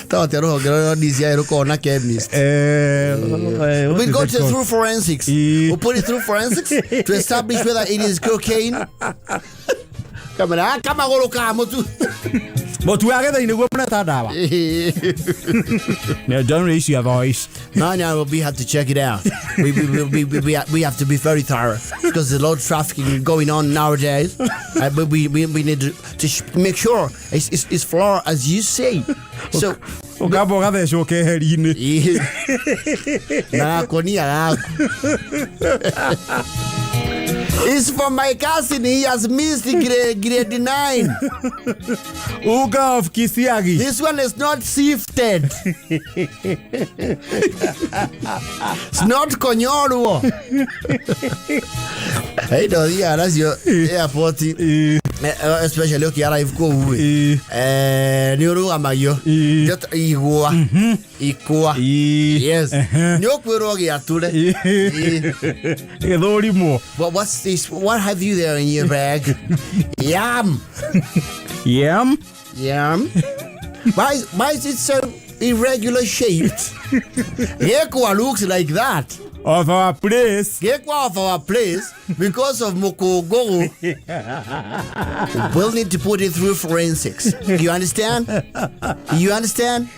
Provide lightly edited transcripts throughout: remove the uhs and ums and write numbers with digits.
Thought you know this year corner chemist. We got it through forensics. We put it through forensics to establish whether it is cocaine. Come on, but we are getting the woman at Adawa. Now, don't raise your voice. No, we have to check it out. We have to be very thorough because there's a lot of trafficking going on nowadays. We need to make sure it's flawed as you say. So. It's for my cousin. He has missed grade 9. Uga of Kisiagi. This one is not sifted. It's not Konyoruo. Hey, that's your airport. Especially look here, I've go away. Nuru Amayo. Just Ikua. Yes. Nyokurogi Ature. What's this? What have you there in your bag? Yam. Yam? Yam. Why is it so irregular shaped? Gekwa looks like that. Of our place. Gekwa of our place because of Mokogo. We'll need to put it through forensics. You understand? You understand?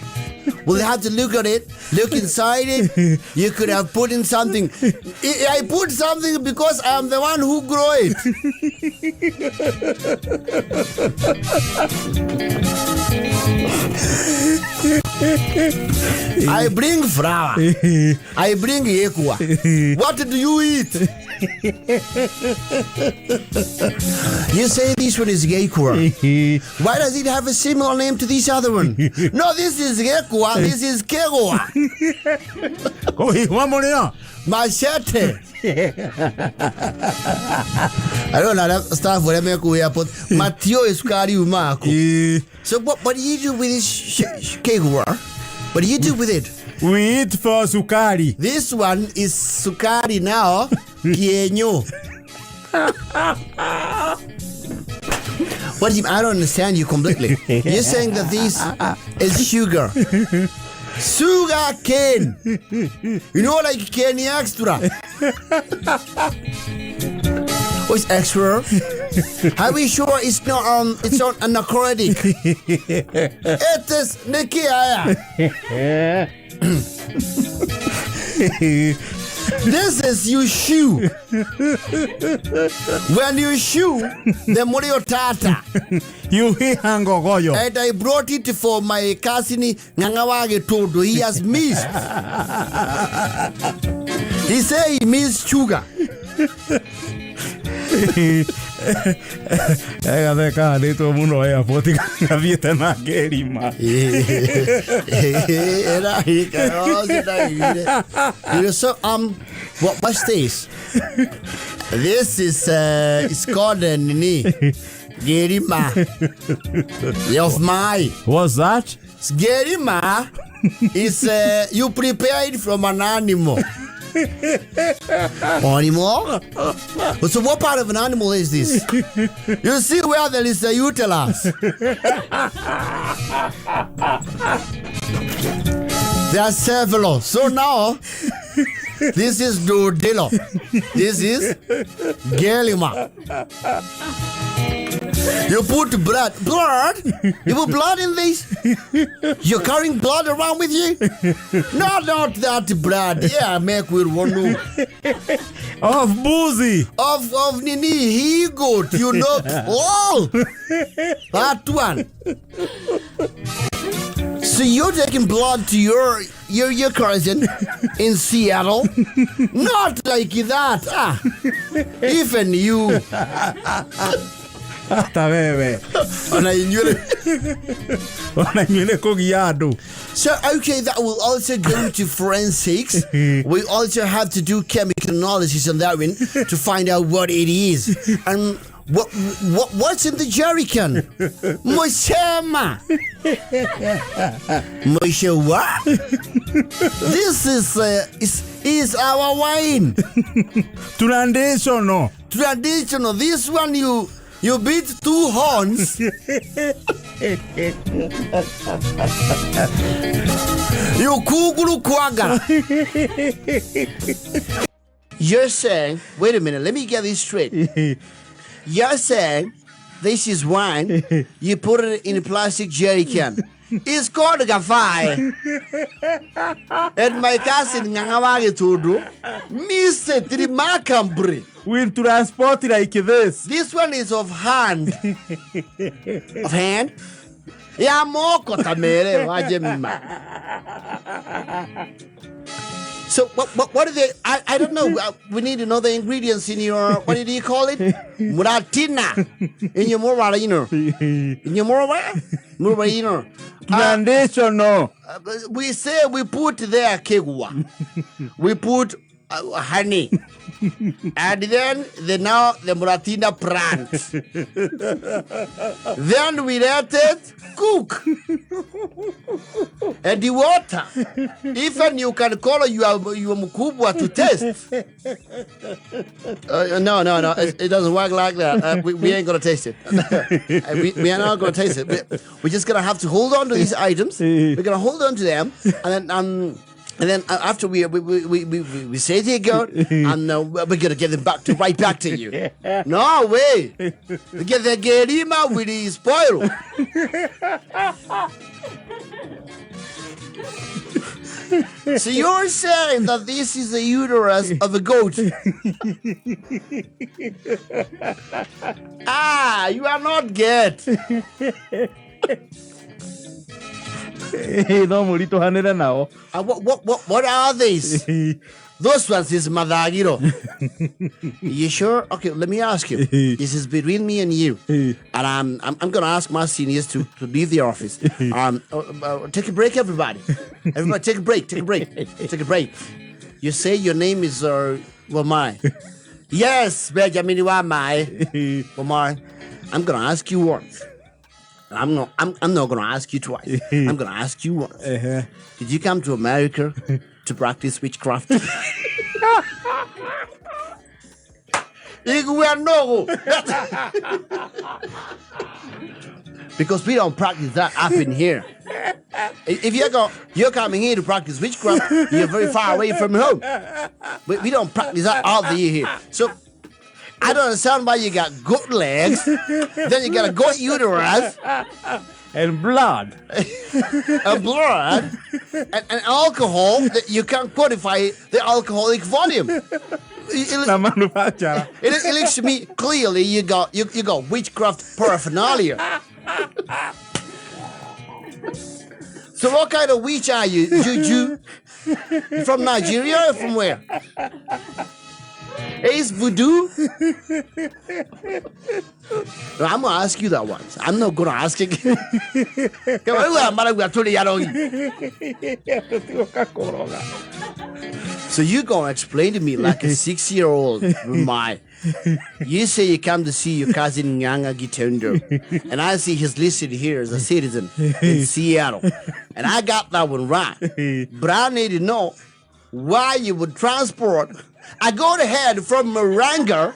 We'll have to look at it, look inside it. You could have put in something. I put something because I'm the one who grew it. I bring flour. I bring ekwa. What do you eat? You say this one is gekwa. Why does it have a similar name to this other one? No, this is gekwa. This is kegoa. One more. Machete. I don't know that stuff when I make way up. Matio is Kari Umako. So what do you do with this kegoa? What do you do with it? We eat for sukari. This one is sukari now. Kienyo. What do you, I don't understand you completely. You're saying that this is sugar. Sugar cane. You know, like cane extra. What's extra? Are we sure it's not anachronic? It is Nikia. This is your shoe. When you shoe, the Morio Tata. You hango goyo. And I brought it for my cousin Ngangawage Todo. He has missed. He say he missed sugar. Todo mundo é a foto a vida na querima. So what's this? This is it's called Nini Gerima of my. What's that? Gerima is you prepare it from an animal. Animal? So what part of an animal is this? You see where there is a uterus. There are several. So now, this is Dodillo. This is Gelima. You put blood. Blood? You put blood in this? You're carrying blood around with you? No, not that blood. Yeah, make with one. Of boozy. Of Nini, he good. You know. Oh! That one. So you're taking blood to your cousin in Seattle? Not like that. Even you. Hasta bebe. So, okay, that will also go to forensics. We also have to do chemical analysis on that one to find out what it is. And what's in the jerry can? Moshema. Moshe what? This is our wine. Traditional. Traditional. This one You beat 2 horns. You kuguru kwaga. You're saying, wait a minute, let me get this straight. You're saying this is wine, you put it in a plastic jerry can. It's called a Gathaiya. And my cousin Ngangawagi Tudu, Mr. Trimakambri. We'll transport it like this. This one is of hand. Of hand? Yeah, more kotamere, wajemima. So what are they? I don't know. We need to know the ingredients in your, what did you call it? Muratina. In your moralino. In your moralino. Foundational. We say we put there kegwa. We put honey. And then now the muratina plant. Then we let it cook. And the water. Even you can call your mukubwa to taste. No. It doesn't work like that. We ain't going to taste it. we are not going to taste it. We're just going to have to hold on to these items. We're going to hold on to them. And then after we say they go, and we're gonna get them right back to you. No way, we get the gerima with the spoil. So you're saying that this is the uterus of a goat? You are not good. What are these? Those ones is madagiro. You sure? Okay, let me ask you. This is between me and you, and I'm gonna ask my seniors to leave the office. Take a break, everybody. Everybody, take a break. Take a break. You say your name is Wamai. Yes, Benjamin Wamai. Wamai. I'm gonna ask you once. I'm not gonna ask you twice. I'm gonna ask you once. Did you come to America to practice witchcraft? Because we don't practice that up in here. If you're coming here to practice witchcraft, you're very far away from home. We don't practice that out here. So I don't understand why you got goat legs, then you got a goat uterus, and blood, and alcohol that you can't quantify the alcoholic volume. It looks to me clearly you got witchcraft paraphernalia. So what kind of witch are you? Juju? From Nigeria or from where? Ace voodoo? I'm gonna ask you that once. I'm not gonna ask again. So you gonna explain to me like a 6-year-old, you say you come to see your cousin Nyanga Gitondo, and I see he's listed here as a citizen in Seattle, and I got that one right. But I need to know why you would transport a goat head from Moranga.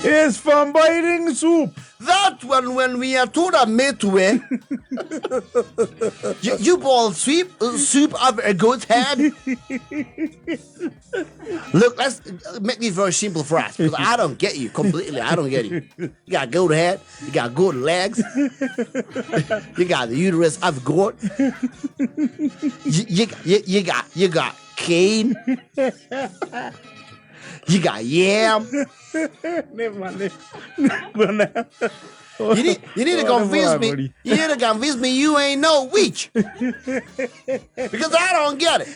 It's from biting soup. That one, when we are told a midway, you boil soup of a goat's head. Look, let's make this very simple for us, because I don't get you completely. I don't get you. You got a goat head, you got goat legs, you got the uterus of a goat. You got cane. You got yam. You need to convince me. You need to convince me you ain't no witch. Because I don't get it.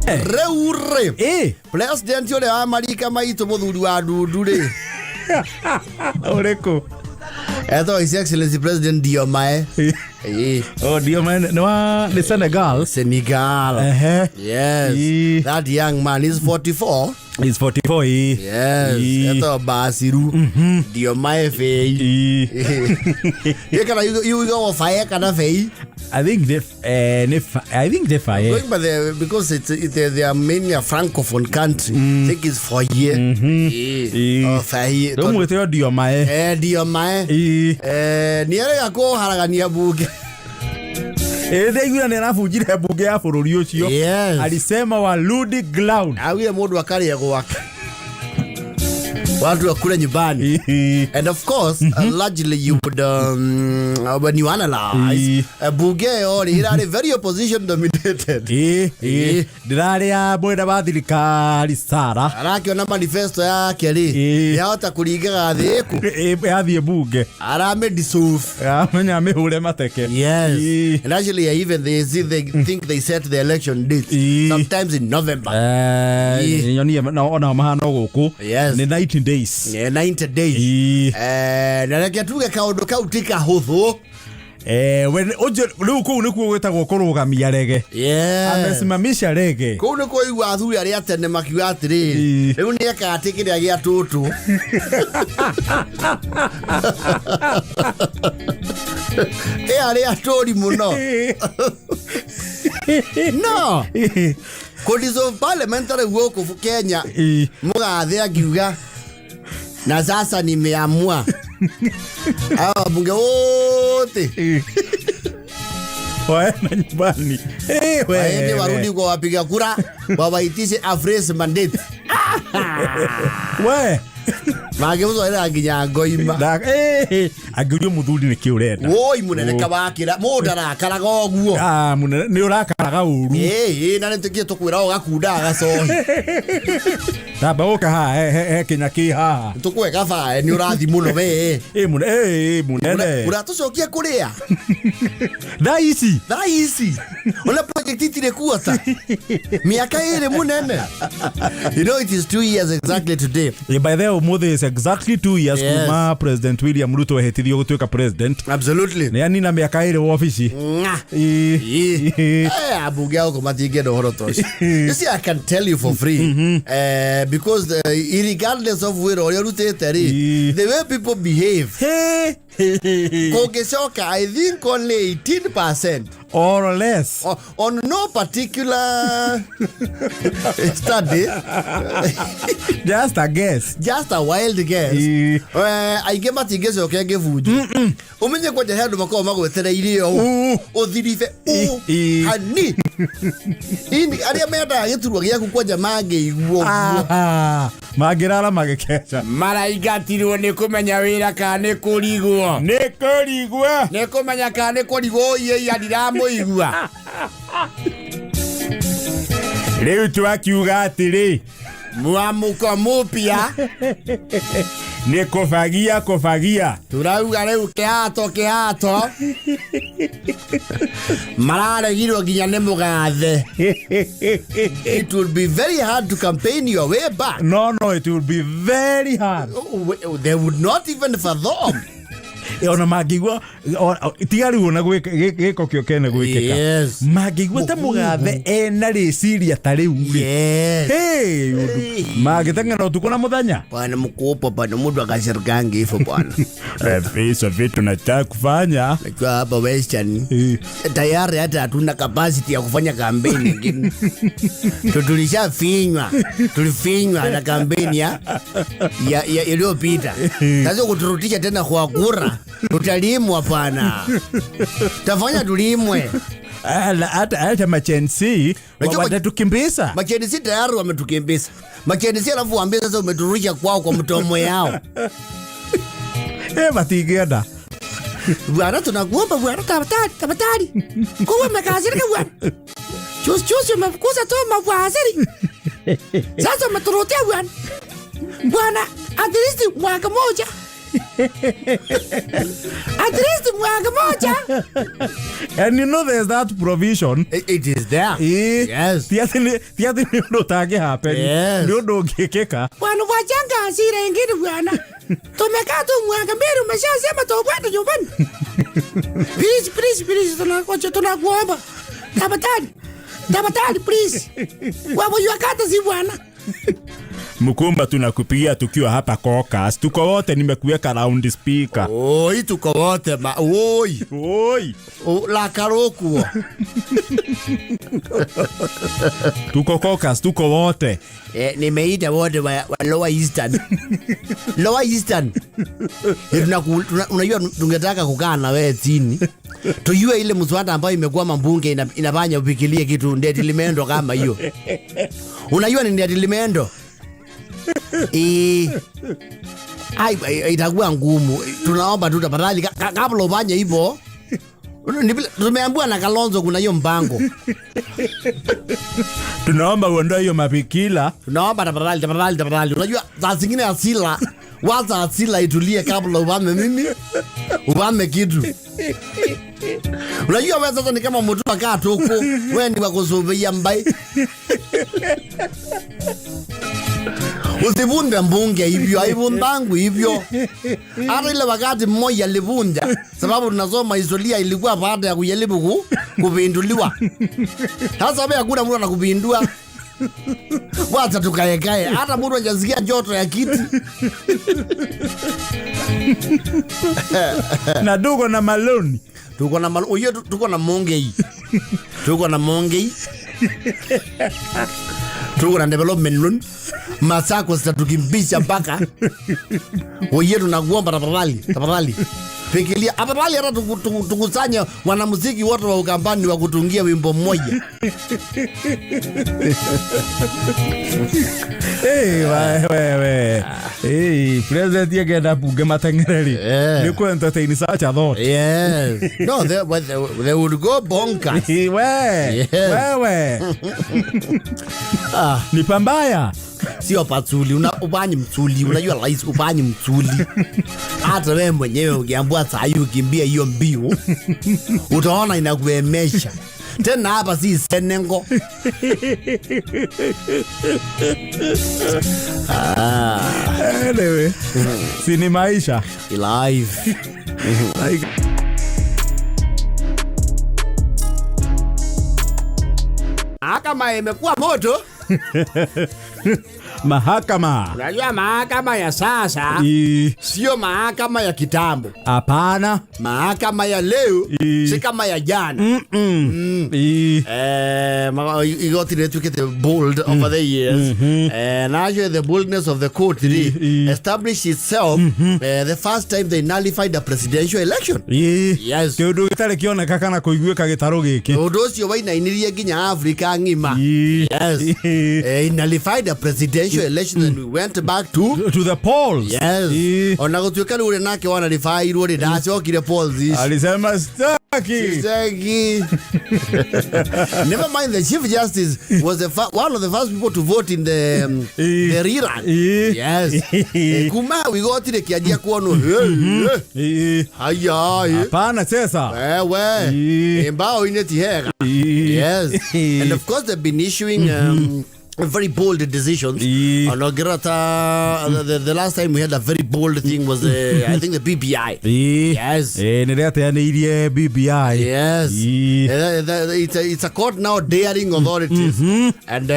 Eh, President yole amalika maito moduru adudure. Oreko. I thought His Excellency President Diomaye. Oh, Diomaye, no, the Senegal. Senegal. Yes. That young man is 44. Is 44 Yes. Ito basiru. Dio mae fei. You can you go fire kana fei. I think they fire. Going by because they are mainly a francophone country. I think it's for year. Fire. Don't wait till dio mae. Dio mae. Niere ako haragania Bunge. Yule nafujira Bunge ya bũrũri ũcio. Alisema waludi ground. Awile modu wakali ya kwake. Watu wakula nyumbani. And of course, largely you would when you analyze Bunge is very opposition dominated. Dirari ya boda bathirikari Sara. Arakiona manifesto yake ri. Yahota kuringaga thiku. Yathie Bunge. Arame dissolve. Amenya amehure mateke. Yes. And actually even they think they set the election date sometimes in November. Yoni na mahano guku. Yes. Ni 19 days. 90 days. Na nakiatuga kaundu kautika huthu. When riu kuu nikuo gwetagwo kurugamia rege. Amesimamisha rege. Kuu nikuo igwa athuri aria tene makiuga atiri. Riu ni akatikira gia tutu. Aria tori muno. No. Kodizo parliamentary woko Kenya. Mugathe akiuga na sasa nimeamua. Bunge wote waenda nyumbani. Waende warudi kwa wapiga kura wawaitishe a fresh mandate. Mageuzo ira nginya ngoima. Agirio muthuri ni kiurenda. Woi munene kabakira mudara karaga oguo. Munene ni urakaraga uru. Na nitukie tukwira o gakunda gacohi. Tamba uka he kinya ki ha. Tukwe gaba ni urathi muno we. Munene. Uratucokia kuria. Da easy. Ona project itire kuota. Miaka ire munene. You know it is 2 years exactly today. By the way, is exactly 2 years kuma President William Ruto ehetirio gutuika president. Absolutely. Ne ani na miaka ire office. Bunge yako matige do horotos. You see, I can tell you for free. Because regardless of where or the way people behave. Kogesoka, I think only 18% or less on no particular study. Just a guess. Just a wild guess. I give a guess okay give food. Umenye kwa head mako magwetere irio. Othirife. Ani. Ini aria meda yeturwa giaku kwa jamage iguo. Magirara magekecha. Maraigatirwo ni kumenya wira kana kurigwo. Ni kumenya kana kurigwo ye adiramu igua. Leo tuakiuga atiri. Muamuko mupia. Ni kofagia. Turauga leo keato. Marare giro ginya ne mugathe. It will be very hard to campaign your way back. No, it will be very hard. They would not even fathom. Ona magigwa tigari wona giko kyo kene gwikeka magigwa ta mugathe ena riciria tari uri magitanga utuko na muthanya bwana mkupo bwana mundu akashirkangi hivyo bwana pesa vitu nataka kufanya kwa hapa Western tayari hata hatuna capacity ya kufanya kampeni nyingine. Tulifinywa na kampeni ya iliyopita. Sasa kuturudisha tena kwa kura tutalimwa pana. Tafanya tulimwe. Hata machensi watatukimbiza. Machensi tayari wametukimbiza. Machensi alafu waambie sasa umeturudisha kwao kwa mtomo yao. Batigeda. Bwana tunakuomba bwana tafadhali. Kwa mekazirika bwana. Chusi umefukuza tu mawaziri. Sasa umeturudia bwana. Bwana at least mwaka moja. And you know there's that provision. It is there. Yes. Tiati no take happen. Yes. No kekeka. Bwana wachanga asira ingine bwana. Tumekaa tu mwaka mbili umeshasema tukwenda nyumbani. Please tunakuomba. Tafadhali please. Wapo yakata si bwana. Mkumba tunakupigia tukiwa hapa Caucus. Tuko wote nimekuweka round speaker. Oi, tuko wote oi. La karoku. Tuko Caucus, tuko wote. Nimeita wote wa Lower Eastern. Lower Eastern. Unajua tungetaka kukaa na wewe chini. Tujue ile mswada ambayo imekuwa Bunge inafanya upikilie kitu ndetilimendo kama hiyo. Unajua ni ndetilimendo? Itakuwa ngumu. Tunaomba tu tafadhali kabla ufanye hivyo. Tumeambiwa na Kalonzo kuna hiyo mpango. Tunaomba uondoe hiyo mapikila. Tunaomba tafadhali. Unajua saa zingine asila, waza asila itulie kabla uvame kitu. Unajua wewe sasa ni kama mtu akaa toko, wewe ni wakusubia mbai. Usivunde Bunge hivyo, haivundangu hivyo. Hata ile wakati mmoja alivunja, sababu tunasoma historia ilikuwa baada ya kujaribu kupinduliwa. Sasa wewe hakuna mtu anakupindua. Wacha tukaekae, hata mtu hajasikia joto ya kiti. Na dugo na maloni. Tuko na Mongei. Tuko na development loan. Masako sitatukimbicha mpaka. Oye tunakuomba tafadhali. Fikiria afadhali hata tukusanya wanamuziki wote wa Ukambani wa kutungia wimbo mmoja. Wewe. President yake na Bunge matengereri. Ni ku entertain such a thought. Yes. No, they would go bonkers. Wewe. Ni pambaya. Sio patsuli, upanyi mtsuli, unajua rais upanyi mtsuli. Hata wewe mwenyewe ukiambiwa saa hii ukimbia hiyo mbio, utaona inakuemesha. Tena hapa si senengo. Anyway, si ni maisha. Live. Mahakama imekuwa moto. Mahakama. Unajua mahakama ya sasa sio mahakama ya kitambo. Hapana. Mahakama ya leo si kama ya jana. You got to get the bold over the years. And actually the boldness of the court established itself the first time they nullified the presidential election. Yes. Kiundu gitare kioneka kana kuiguika gitaro giki. Undu ucio wainainirie nginya Africa ngima. Yes. Nullified the presidential election and we went back to the polls. Yes. Ona gutuika uri nake wana rifai uri ndacokire polls. Alisema staki. Never mind, the Chief Justice was one of the first people to vote in the rerun. Yes. Kuma we got ile kiajia kuono. Haya. Hapana sasa. Wewe. Mbao ineti hera. Yes. And of course they've been issuing very bold decisions. The last time we had a very bold thing was I think the BBI. Yes. BBI. Yes. It's a court now daring authorities. And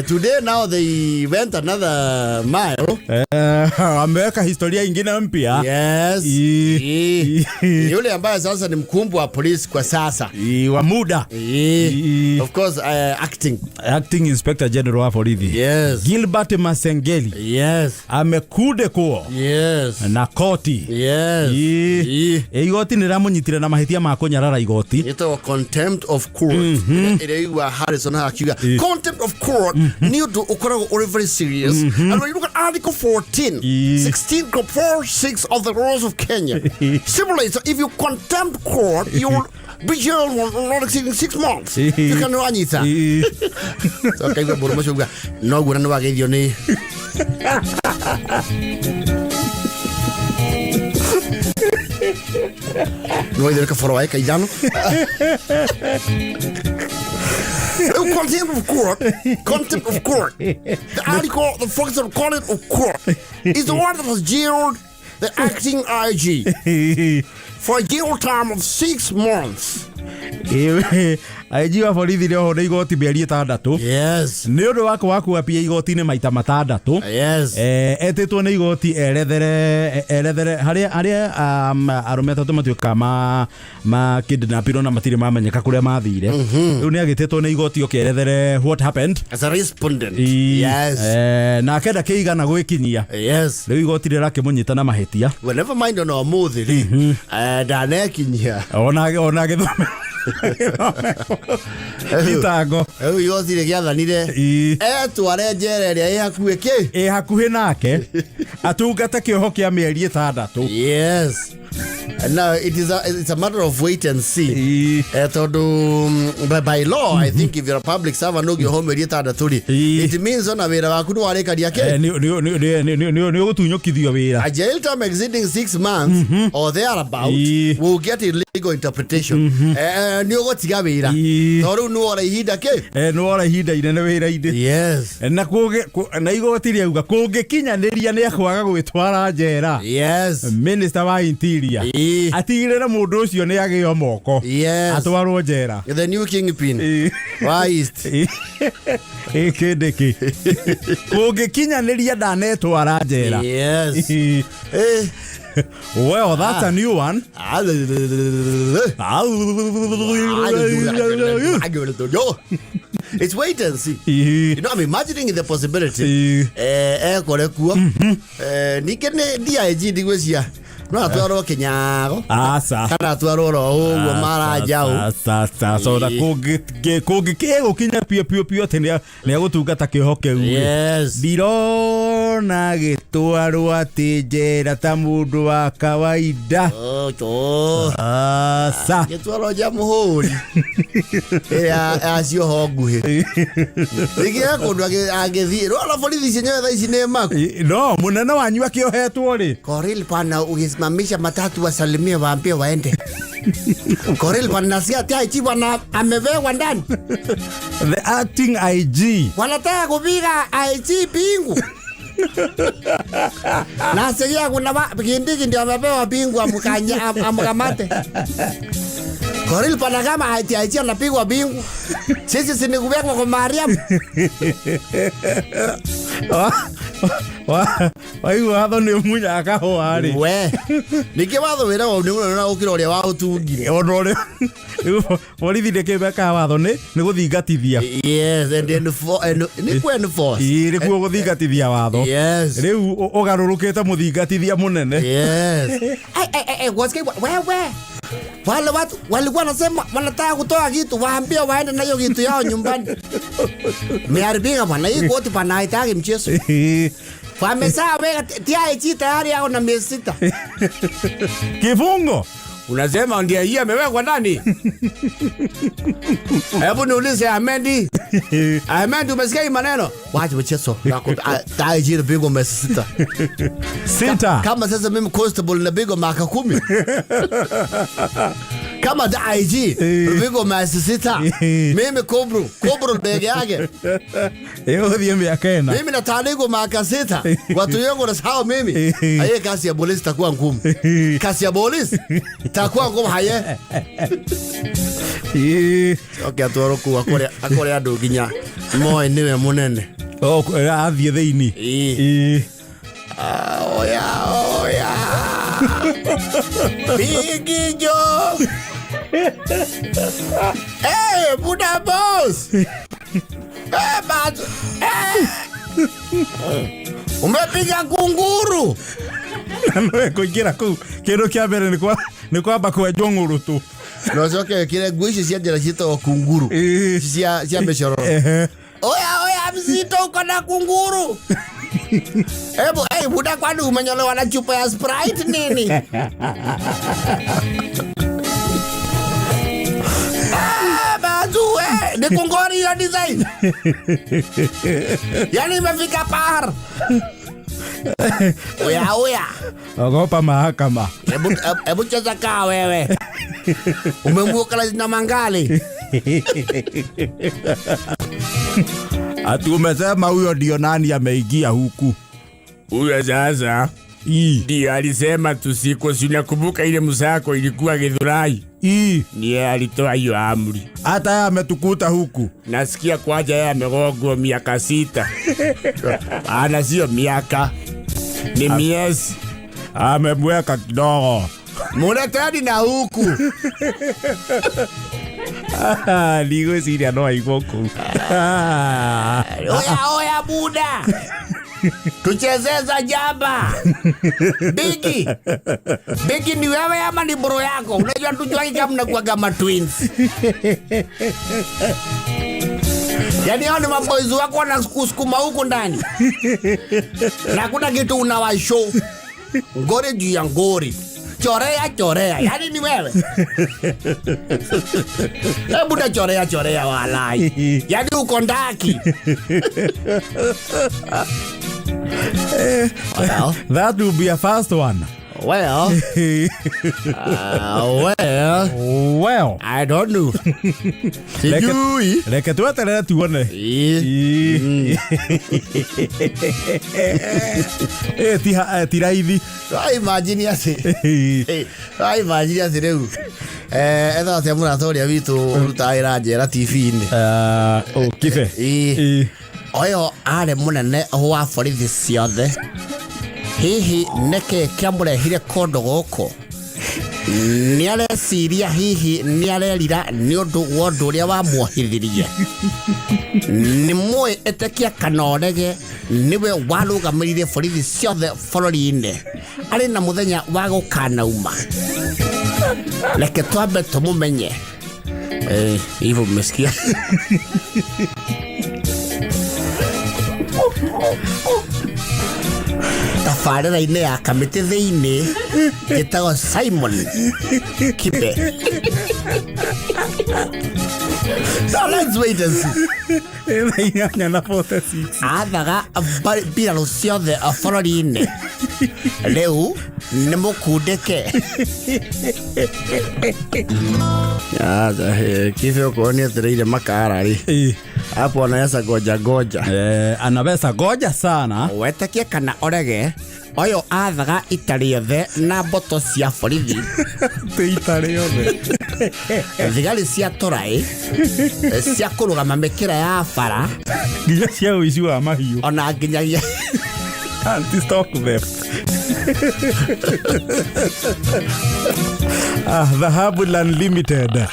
today now they went another mile. Ameweka historia ingine mpya. Yes. Yule ambaye sasa ni mkubwa wa polisi kwa sasa. Wa muda. Of course Acting Inspector General wa polisi. Yes. Gilbert Masengeli. Yes. Amekude ko. Yes. Na koti. Yes. Igoti niramunyitire na mahitia ma kunyarara igoti. Ito contempt of court. Ireigwa Harrison hakiga. Contempt of court ni udu ukoragwo uri very serious. And when you look at Article 14, 16.46 of the rules of Kenya, stipulates if you contempt court, you will be jailed not exceeding 6 months. You can anything. So kaya buru mashuga no gura no wageithio ni no idea ka foro ai kaidano. Contempt of court. The article, the focus of contempt of court is the one that has jailed the acting IG for a jail term of 6 months IG wa borithi leo hone igoti mĩeri 6. Yes. Nĩ ũndũ waku apia igoti-inĩ maita 6. Yes. Etĩtwo nĩ igoti erethere harĩa arũme 3 matuĩka ma kidnapirwo na matirĩ mamenyeka kũrĩa mathire. Rĩu nĩ agĩtĩtwo nĩ igoti okerethere what happened as a respondent. Yes. Na akenda kĩigana gwĩkinyia. Yes. Rĩu igoti rĩrakĩmũnyita na mahĩtia. Well, never mind on mũthĩ ndanekinyia. Ona gĩthome. Thitango. Igoti rĩgĩathanire etware njera ĩrĩa ĩ hakuhĩ nake atungate kĩoho kĩa mĩeri 6. Yes. Now it's a matter of wait and see. By law, I think if you're a public servant, no home it means on a vera wakuno warekaria ke. Ni utunyokithio wira. A jail term exceeding 6 months or thereabout will get illegal interpretation. Ni ugotiga wira. Toru no ora ihinda ke. No ora ihinda inene wira-ini. Yes. Na na igoti riuga kũngĩkinyanĩria nĩ akwaga gwĩtwara njera. Yes. Minister wa Interior. Atigĩrĩra mũndũ ũcio nĩ agĩo moko. Yes. Atwarwo njera. The new kingpin. Right. Kĩndĩkĩ. Kũngĩkinyanĩria ndanetwara njera. Yes. Well, that's a new one. It's wait and see. You know, I'm imagining the possibility. Nikene DIG digwesia. No atwaro kinyago. Asa. Kana atwaro ro mara jao. Asa. So da kũngĩkĩgo kinya pio tene nĩ agũtungata kĩoho kĩu. Yes. Ndirona gĩtwarwo atĩ njera ta mũndũ wa kawaida. Asa. Gĩtwarwo ja mũhũri. Acio ho nguhĩ. Igia kũndũ agĩthiĩ. Rora borithi cenyewe thaa ici nĩ maku. No, mũnene wanyu akĩohetwo rĩ. Koril pana ukisimamisha matatu wasalimie waambie waende. Koril pana si ati bwana amevegwa ndani. The acting IG. Wanataka kupiga IG pingu. Na sasa kuna kindiki ndio amepewa pingu amkamate. Koril pana kama IG anapigwa pingu. Sisi sinikubekwa kwa Mariam. Waigu watho nĩ munya akahoarĩ. We. Nĩkĩ watho wĩra wa nĩũrona ũkĩra ũrĩa wa ũtungire. Ona ũrĩa. Borithi ndĩkĩbeka watho nĩ gũthingatithia. Yes, and nĩ enforce. Nĩkuo gũthingatithia watho. Yes. Rĩu ũgarũrũkĩte mũthingatithia mũnene. Yes. Wewe. Wale watu walikuwa wanasema wanataka kutoa kitu waambie waende na hiyo kitu yao nyumbani. Meharibika bwana, hii koti pana haitaki mchezo. Wamesema wewe TIG tayari yao na miezi 6. Kifungo. Unasema ndio hii amewekwa ndani. Hebu niulize Ahmed. Ahmed umesikia maneno? Wacha mchezo. TIG bigo miezi 6. Kama sasa mimi constable na bigo maka 10. Kama TIG bigo miezi 6. Mimi kobro bege yake. Hiyo miaka ina. Mimi na taligo maka 6. Watu yangu na sawa mimi. Aye kasi ya polisi takuwa ngumu. Kasi ya polisi takuwa ngumu haye. Okay, atwaro ku akore andu ginya moe niwe munene. Athiĩ thĩinĩ. Oya. Bigi Joe. Hey, Buddha boss. But umepiga kunguru. Nwe kuingira kuu kĩndũ kĩa mbere nĩ kwamba kwenjwo ng'ũrũ tu. No coke kire nguici cia njera ciĩtagwo kunguru. Cia mĩcororo. Oya mzito uko na kunguru. Buda kwani umenyolewa na chupa ya Sprite nini? Bazu ni kungori ya design. Yani imefika par. Oya. Ogopa mahakama. Hebu cheza kaa wewe. Umembuka na mangali. Ati umesema huyo ndio nani ameingia huku? Huyo sasa ndiye alisema tusiko, si unakumbuka ile msako ilikuwa Githurai. Niye alitoa hiyo amri. Hata ametukuta huku. Nasikia kwaja yeye amegogwa miaka 6. Ana sio miaka. Ni miezi. Amemweka kidogo. Muleteni na huku. Ligo siria no aigoko. Oya buda. Tuchezeza jaba. Bigi ni wewe ama ni bro yako? Unajua tujua kama mnakuwa kama twins. Yani hao ni maboys wako wanakusukuma huko ndani. Na kuna kitu unawashow. Ngori juu ya ngori. Chorea. Yani ni wewe. Hebu na chorea walai. Yani uko ndaki. Well, that will be a fast one. Well, I don't know. Leke tuwetelele tuone. Tiraithi. Imagine ase rĩu etha atĩa mũratũria witũ rutaĩra NJERA TV-inĩ Kibe ũyũ arĩ mũnene wa borithi ciothe. Hihi nĩkĩ kĩamũrehire kũndũ gũkũ? Nĩareciria hihi nĩarerira nĩ ũndũ wa ũndũ ũrĩa wamuohithirie? Nĩmũĩ ĩtĩkia kana ũrege niwe warũgamĩrĩire borithi ciothe bũrũri-inĩ arĩ na mũthenya wa gũkanauma? Reke twambe tũmũmenye. Hivyo mmesikia? Tabarĩra-inĩ ya kamĩtĩ thĩinĩ gĩtagwo Simon Kibe. Now let's wait and see. Athaga mbirarũ ciothe bũrũri-inĩ. Rĩu nĩ mũkundĩke. Kibe okorwo nĩ etereire makara-rĩ, hapo anaweza goja. Anaweza goja sana. Wetĩkie kana ũrege, ũyũ athaga ita rĩothe na mboto cia borithi. Ita rĩothe. Thigari cia tũraĩ, cia kũrũgama mĩkĩra ya bara, nginya cia ũici wa mahiũ, ona nginyagia anti-stock theft. Dhahabu Unlimited.